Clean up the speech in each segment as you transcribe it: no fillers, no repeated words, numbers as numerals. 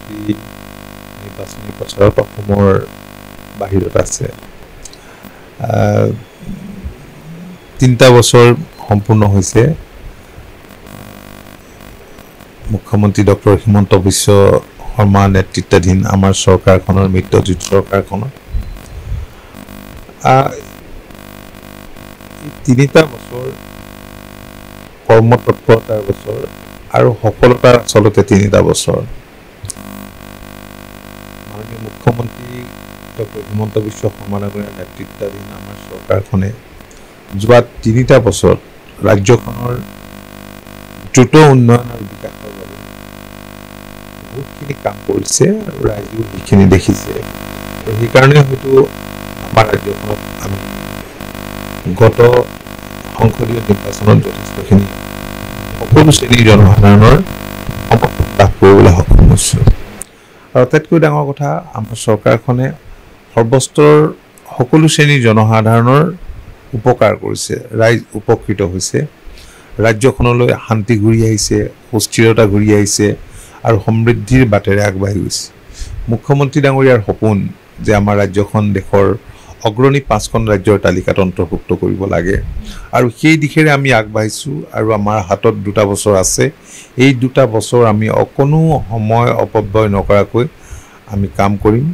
মুখ্যমন্ত্ৰী নিৰ্বাচনী প্ৰচাৰত অসমৰ বাহিৰত আছে 3টা বছৰ সম্পূৰ্ণ হৈছে মুখ্যমন্ত্ৰী ডক্টৰ হিমন্ত বিশ্ব শৰ্মা নেতৃত্বাধীন আমাৰ চৰকাৰখনৰ মিত্ৰজোঁট চৰকাৰখনৰ 3টা বছৰ কৰ্মতৎপৰতাৰ বছৰ আৰু সফলতাৰ আচলতে 3টা বছৰ মাননীয় মুখ্যমন্ত্ৰী ডক্টৰ হিমন্ত বিশ্ব শৰ্মা ডাঙৰীয়াৰ নেতৃত্বাধীন আমাৰ চৰকাৰখনে যোৱা 3টা বছৰত ৰাজ্যখনৰ দ্ৰুত উন্নয়ন আৰু বিকাশৰ বাবে বহুতখিনি কাম কৰিছে আৰু ৰাইজেও সেইখিনি দেখিছে আৰু সেইকাৰণে হয়তো আমাৰ ৰাজ্যখনত আমি গত সংসদীয় নিৰ্বাচনত যথেষ্টখিনি সকলো শ্ৰেণীৰ জনসাধাৰণৰ সমৰ্থন লাভ কৰিবলৈ সক্ষম হৈছোঁ আৰু আটাইতকৈ ডাঙৰ কথা আমাৰ চৰকাৰখনে সৰ্বস্তৰৰ সকলো শ্ৰেণীৰ জনসাধাৰণৰ উপকাৰ কৰিছে ৰাইজ উপকৃত হৈছে ৰাজ্যখনলৈ শান্তি ঘূৰি আহিছে সুস্থিৰতা ঘূৰি আহিছে আৰু সমৃদ্ধিৰ বাটেৰে আগবাঢ়ি গৈছে মুখ্যমন্ত্ৰী ডাঙৰীয়াৰ সপোন যে আমাৰ ৰাজ্যখন দেশৰ অগ্ৰণী 5খন ৰাজ্যৰ তালিকাত অন্তৰ্ভুক্ত কৰিব লাগে আৰু সেই দিশেৰে আমি আগবাঢ়িছোঁ আৰু আমাৰ হাতত 2টা বছৰ আছে এই 2টা বছৰ আমি অকণো সময় অপব্যয় নকৰাকৈ আমি কাম কৰিম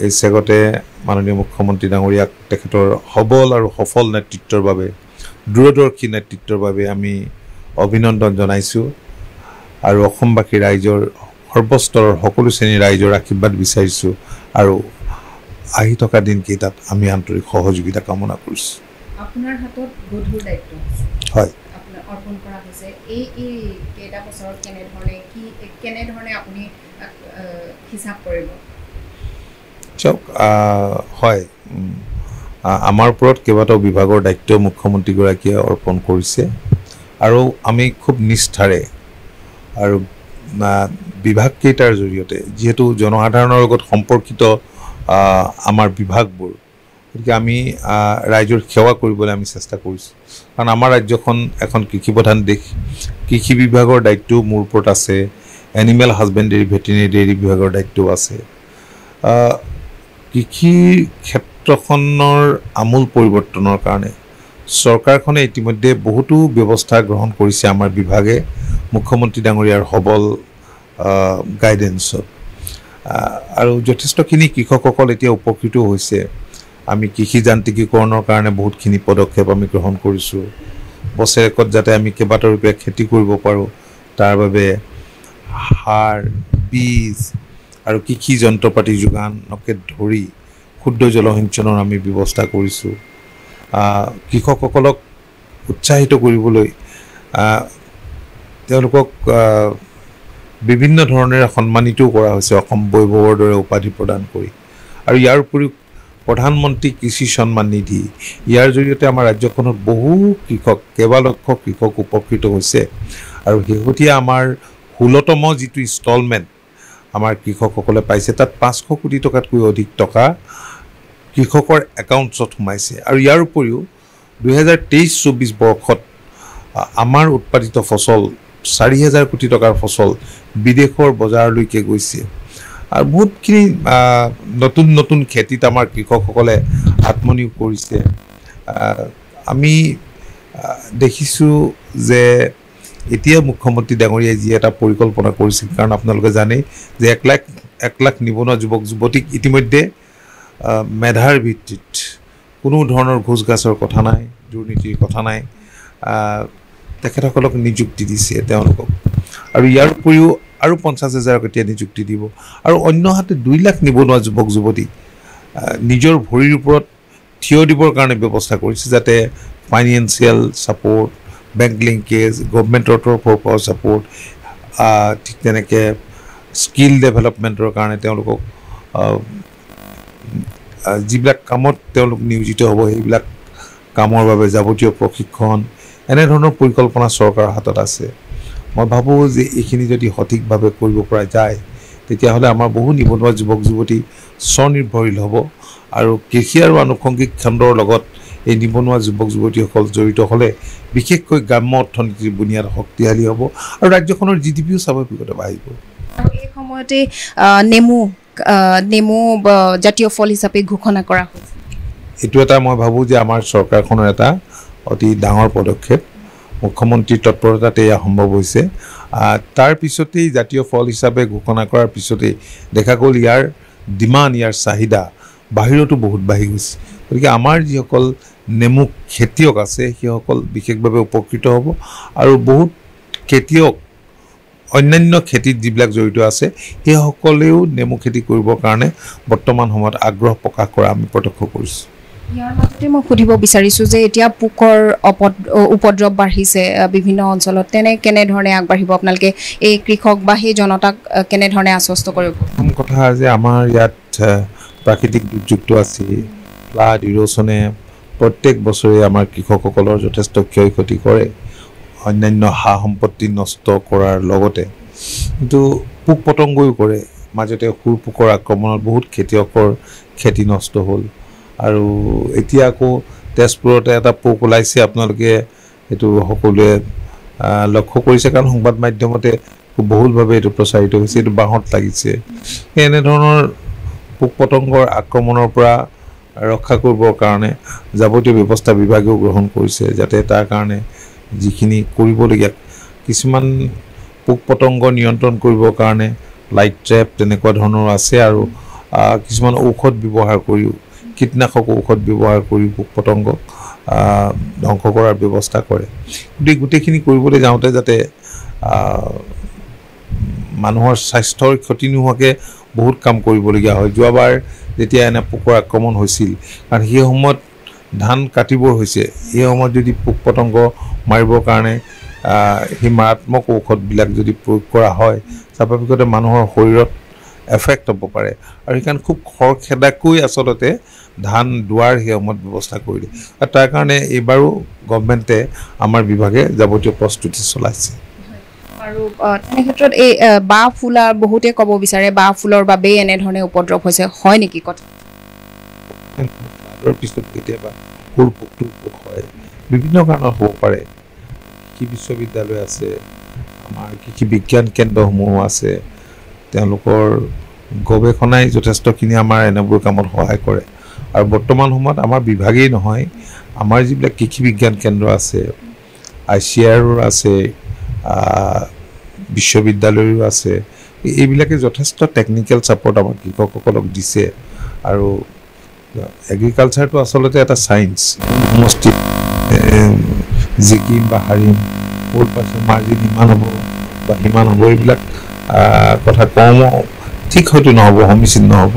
এই চেগতে মাননীয় মুখ্যমন্ত্ৰী ডাঙৰীয়াক তেখেতৰ সবল আৰু সফল নেতৃত্বৰ বাবে দূৰদৰ্শী নেতৃত্বৰ বাবে আমি অভিনন্দন জনাইছোঁ আৰু অসমবাসী ৰাইজৰ সৰ্বস্তৰৰ সকলো শ্ৰেণীৰ ৰাইজৰ আশীৰ্বাদ বিচাৰিছোঁ আৰু আহি থকা দিনকেইটাত আমি আন্তৰিক সহযোগিতা কামনা কৰিছোঁ আপোনাৰ হাতত গধুৰ দায়িত্ব আছে হয় আপোনাৰ অৰ্পণ কৰা হৈছে এই কেইটা বছৰত কেনেধৰণে আপুনি হিচাপ কৰিব চাওক হয় আমাৰ ওপৰত কেইবাটাও বিভাগৰ দায়িত্ব মুখ্যমন্ত্ৰীগৰাকীয়ে অৰ্পণ কৰিছে আৰু আমি খুব নিষ্ঠাৰে আৰু বিভাগকেইটাৰ জৰিয়তে যিহেতু জনসাধাৰণৰ লগত সম্পৰ্কিত আমাৰ বিভাগবোৰ গতিকে আমি ৰাইজৰ সেৱা কৰিবলৈ আমি চেষ্টা কৰিছোঁ কাৰণ আমাৰ ৰাজ্যখন এখন কৃষিপ্ৰধান দেশ কৃষি বিভাগৰ দায়িত্বও মোৰ ওপৰত আছে এনিমেল হাজবেণ্ডেৰী ভেটেৰিনেৰী বিভাগৰ দায়িত্বও আছে কৃষি ক্ষেত্ৰখনৰ আমূল পৰিৱৰ্তনৰ কাৰণে চৰকাৰখনে ইতিমধ্যে বহুতো ব্যৱস্থা গ্ৰহণ কৰিছে আমাৰ বিভাগে মুখ্যমন্ত্ৰী ডাঙৰীয়াৰ সবল গাইডেন্সত আৰু যথেষ্টখিনি কৃষকসকল এতিয়া উপকৃত হৈছে আমি কৃষি যান্ত্ৰিকীকৰণৰ কাৰণে বহুতখিনি পদক্ষেপ আমি গ্ৰহণ কৰিছোঁ বছৰেকত যাতে আমি কেইবাটাও ৰূপে খেতি কৰিব পাৰোঁ তাৰ বাবে সাৰ বীজ আৰু কৃষি যন্ত্ৰপাতি যোগানকে ধৰি ক্ষুদ্ৰ জলসিঞ্চনৰ আমি ব্যৱস্থা কৰিছোঁ কৃষকসকলক উৎসাহিত কৰিবলৈ তেওঁলোকক বিভিন্ন ধৰণেৰে সন্মানিতও কৰা হৈছে অসম বৈভৱৰ দৰে উপাধি প্ৰদান কৰি আৰু ইয়াৰ উপৰিও প্ৰধানমন্ত্ৰী কৃষি সন্মান নিধি ইয়াৰ জৰিয়তে আমাৰ ৰাজ্যখনত বহু কৃষক কেইবালক্ষ কৃষক উপকৃত হৈছে আৰু শেহতীয়া আমাৰ 16তম যিটো ইনষ্টলমেণ্ট আমাৰ কৃষকসকলে পাইছে তাত 500 কোটি টকাতকৈ অধিক টকা কৃষকৰ একাউণ্টছত সোমাইছে আৰু ইয়াৰ উপৰিও 2023-24 বৰ্ষত আমাৰ উৎপাদিত ফচল 4000 কোটি টকাৰ ফচল বিদেশৰ বজাৰলৈকে গৈছে আৰু বহুতখিনি নতুন নতুন খেতিত আমাৰ কৃষকসকলে আত্মনিয়োগ কৰিছে আমি দেখিছোঁ যে এতিয়া মুখ্যমন্ত্ৰী ডাঙৰীয়াই যি এটা পৰিকল্পনা কৰিছিল কাৰণ আপোনালোকে জানে যে 1 লাখ নিবনুৱা যুৱক যুৱতীক ইতিমধ্যে মেধাৰ ভিত্তিত কোনো ধৰণৰ ঘোষগাছৰ কথা নাই দুৰ্নীতিৰ কথা নাই তেখেতসকলক নিযুক্তি দিছে তেওঁলোকক আৰু ইয়াৰ উপৰিও আৰু 50,000 এতিয়া নিযুক্তি দিব আৰু অন্য হাতে 2 লাখ নিবনুৱা যুৱক যুৱতী নিজৰ ভৰিৰ ওপৰত থিয় দিবৰ কাৰণে ব্যৱস্থা কৰিছে যাতে ফাইনেন্সিয়েল ছাপোৰ্ট বেংক লিংকেজ গভৰ্ণমেণ্টৰ তৰফৰ পৰা ছাপোৰ্ট ঠিক তেনেকৈ স্কিল ডেভেলপমেণ্টৰ কাৰণে তেওঁলোকক যিবিলাক কামত তেওঁলোক নিয়োজিত হ'ব সেইবিলাক কামৰ বাবে যাৱতীয় প্ৰশিক্ষণ এনেধৰণৰ পৰিকল্পনা চৰকাৰৰ হাতত আছে মই ভাবোঁ যে এইখিনি যদি সঠিকভাৱে কৰিব পৰা যায় তেতিয়াহ'লে আমাৰ বহু নিবনুৱা যুৱক যুৱতী স্বনিৰ্ভৰশীল হ'ব আৰু কৃষি আৰু আনুষংগিক খণ্ডৰ লগত এই নিবনুৱা যুৱক যুৱতীসকল জড়িত হ'লে বিশেষকৈ গ্ৰাম্য অৰ্থনীতিৰ বুনিয়াদ শক্তিশালী হ'ব আৰু ৰাজ্যখনৰ GDPও স্বাভাৱিকতে বাঢ়িব সময়তে নেমু জাতীয় ফল হিচাপে ঘোষণা কৰা হৈছে এইটো এটা মই ভাবোঁ যে আমাৰ চৰকাৰখনৰ এটা অতি ডাঙৰ পদক্ষেপ মুখ্যমন্ত্ৰীৰ তৎপৰতাতে এয়া সম্ভৱ হৈছে তাৰ পিছতেই জাতীয় ফল হিচাপে ঘোষণা কৰাৰ পিছতেই দেখা গ'ল ইয়াৰ ডিমাণ্ড ইয়াৰ চাহিদা বাহিৰতো বহুত বাঢ়ি গৈছে গতিকে আমাৰ যিসকল নেমু খেতিয়ক আছে সেইসকল বিশেষভাৱে উপকৃত হ'ব আৰু বহুত খেতিয়ক অন্যান্য খেতিত যিবিলাক জড়িত আছে সেইসকলেও নেমু খেতি কৰিবৰ কাৰণে বৰ্তমান সময়ত আগ্ৰহ প্ৰকাশ কৰা আমি প্ৰত্যক্ষ কৰিছোঁ ইয়াৰ মাজতে মই সুধিব বিচাৰিছোঁ যে এতিয়া পোকৰ উপদ্ৰৱ বাঢ়িছে বিভিন্ন অঞ্চলত কেনেধৰণে আগবাঢ়িব আপোনালোকে এই কৃষক বা সেই জনতাক কেনেধৰণে আশ্বস্ত কৰিব প্ৰথম কথা যে আমাৰ ইয়াত প্ৰাকৃতিক দুৰ্যোগটো আছে ফ্লাড ইৰোচনে প্ৰত্যেক বছৰে আমাৰ কৃষকসকলৰ যথেষ্ট ক্ষয় ক্ষতি কৰে অন্যান্য সা সম্পত্তি নষ্ট কৰাৰ লগতে কিন্তু পোক পতংগও কৰে মাজতে সুৰ পোকৰ আক্ৰমণত বহুত খেতিয়কৰ খেতি নষ্ট হ'ল আৰু এতিয়া আকৌ তেজপুৰতে এটা পোক ওলাইছে আপোনালোকে এইটো সকলোৱে লক্ষ্য কৰিছে কাৰণ সংবাদ মাধ্যমতে খুব বহুলভাৱে এইটো প্ৰচাৰিত হৈছে এইটো বাঁহত লাগিছে এনেধৰণৰ পোক পতংগৰ আক্ৰমণৰ পৰা ৰক্ষা কৰিবৰ কাৰণে যাৱতীয় ব্যৱস্থা বিভাগেও গ্ৰহণ কৰিছে যাতে তাৰ কাৰণে যিখিনি কৰিবলগীয়া কিছুমান পোক পতংগ নিয়ন্ত্ৰণ কৰিবৰ কাৰণে লাইট ট্ৰেপ তেনেকুৱা ধৰণৰ আছে আৰু কিছুমান ঔষধ ব্যৱহাৰ কৰিও কীটনাশক ঔষধ ব্যৱহাৰ কৰি পোক পতংগক ধ্বংস কৰাৰ ব্যৱস্থা কৰে গতিকে গোটেইখিনি কৰিবলৈ যাওঁতে যাতে মানুহৰ স্বাস্থ্যৰ ক্ষতি নোহোৱাকৈ বহুত কাম কৰিবলগীয়া হয় যোৱাবাৰ যেতিয়া এনে পোকৰ আক্ৰমণ হৈছিল কাৰণ সেই সময়ত ধান কাটিবৰ হৈছে এই সময়ত যদি পোক পতংগ মাৰিবৰ কাৰণে সেই মাৰাত্মক ঔষধবিলাক যদি প্ৰয়োগ কৰা হয় স্বাভাৱিকতে মানুহৰ শৰীৰত এফেক্ট হ'ব পাৰে আৰু সেইকাৰণে খুব খৰখেদাকৈ আচলতে ধান দোৱাৰ সেই সময়ত ব্যৱস্থা কৰিলে আৰু তাৰ কাৰণে এইবাৰো গভৰ্ণমেণ্টে আমাৰ বিভাগে যাৱতীয় প্ৰস্তুতি চলাইছে আৰু তেনে ক্ষেত্ৰত এই বাঁহ ফুলাৰ বহুতে ক'ব বিচাৰে বাঁহ ফুলৰ বাবেই এনেধৰণে উপদ্ৰৱ হৈছে হয় নেকি কথা পিছত কেতিয়াবা সুৰ পোকটো পোক হয় বিভিন্ন কাৰণত হ'ব পাৰে কৃষি বিশ্ববিদ্যালয় আছে আমাৰ কৃষি বিজ্ঞান কেন্দ্ৰসমূহ আছে তেওঁলোকৰ গৱেষণাই যথেষ্টখিনি আমাৰ এনেবোৰ কামত সহায় কৰে আৰু বৰ্তমান সময়ত আমাৰ বিভাগেই নহয় আমাৰ যিবিলাক কৃষি বিজ্ঞান কেন্দ্ৰ আছে ICAR আছে বিশ্ববিদ্যালয়ো আছে এইবিলাকে যথেষ্ট টেকনিক্যাল ছাপোৰ্ট আমাৰ কৃষকসকলক দিছে আৰু এগ্ৰিকালচাৰটো আচলতে এটা ছায়েন্স সমষ্টিত জিকিম বা হাৰিম ক'ৰ পাছত মাৰ্জিন ইমান হ'ব বা সিমান হ'ব এইবিলাক কথা কম ঠিক হয়তো নহ'ব সমীচীন নহ'ব